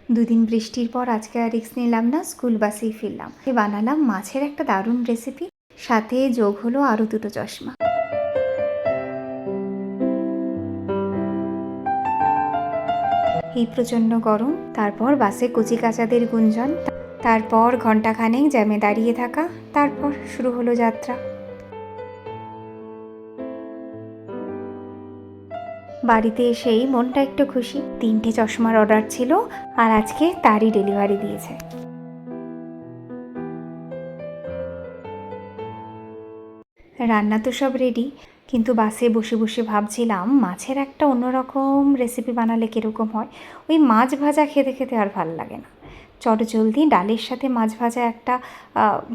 দুদিন বৃষ্টির পর আজকে আর রিস্ক নিলাম না, স্কুল বাসেই ফিরলাম। বানালাম মাছের একটা দারুণ রেসিপি, সাথে যোগ হলো আরও দুটো চশমা। এই প্রচণ্ড গরম, তারপর বাসে কচি কাচাদের গুঞ্জন, তারপর ঘণ্টাখানেক জ্যামে দাঁড়িয়ে থাকা, তারপর শুরু হলো যাত্রা। বাড়িতে এসেই মনটা একটু খুশি, 3টে চশমার অর্ডার ছিল আর আজকে তারই ডেলিভারি দিয়েছে। রান্না তো সব রেডি, কিন্তু বাসে বসে বসে ভাবছিলাম মাছের একটা অন্যরকম রেসিপি বানালে কীরকম হয়। ওই মাছ ভাজা খেতে খেতে আর ভাল লাগে না, চটজলদি ডালের সাথে মাছ ভাজা একটা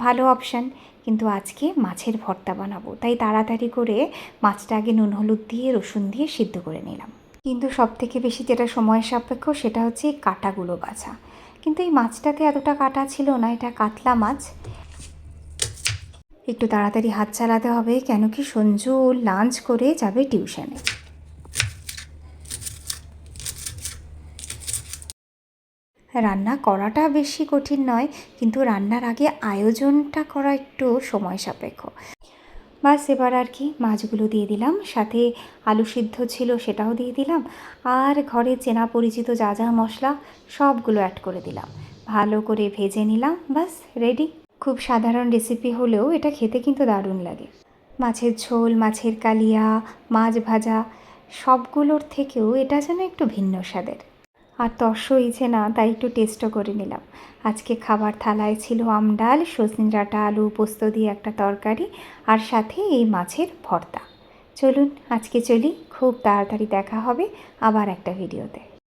ভালো অপশান, কিন্তু আজকে মাছের ভর্তা বানাবো, তাই তাড়াতাড়ি করে মাছটা আগে নুন হলুদ দিয়ে রসুন দিয়ে সিদ্ধ করে নিলাম। কিন্তু সবথেকে বেশি যেটা সময় সাপেক্ষ সেটা হচ্ছে এই কাঁটাগুলো বাছা, কিন্তু এই মাছটাতে এতটা কাঁটা ছিল না, এটা কাতলা মাছ। একটু তাড়াতাড়ি হাত চালাতে হবে, কেন কি সঞ্জু লাঞ্চ করে যাবে টিউশনে। রান্না করাটা বেশি কঠিন নয়, কিন্তু রান্নার আগে আয়োজনটা করা একটু সময় সাপেক্ষ। বাস এবার আর কি, মাছগুলো দিয়ে দিলাম, সাথে আলু সিদ্ধ ছিল সেটাও দিয়ে দিলাম, আর ঘরে চেনা পরিচিত যা যা মশলা সবগুলো অ্যাড করে দিলাম, ভালো করে ভেজে নিলাম, বাস রেডি। খুব সাধারণ রেসিপি হলেও এটা খেতে কিন্তু দারুণ লাগে। মাছের ঝোল, মাছের কালিয়া, মাছ ভাজা সবগুলোর থেকেও এটা যেন একটু ভিন্ন স্বাদের। আর তর্স হয়েছে না, তাই একটু টেস্টও করে নিলাম। আজকে খাবার থালায় ছিল আম ডাল, সজনে ডাঁটা আলু পোস্ত দিয়ে একটা তরকারি, আর সাথে এই মাছের ভর্তা। চলুন আজকে চলি, খুব তাড়াতাড়ি দেখা হবে আবার একটা ভিডিওতে।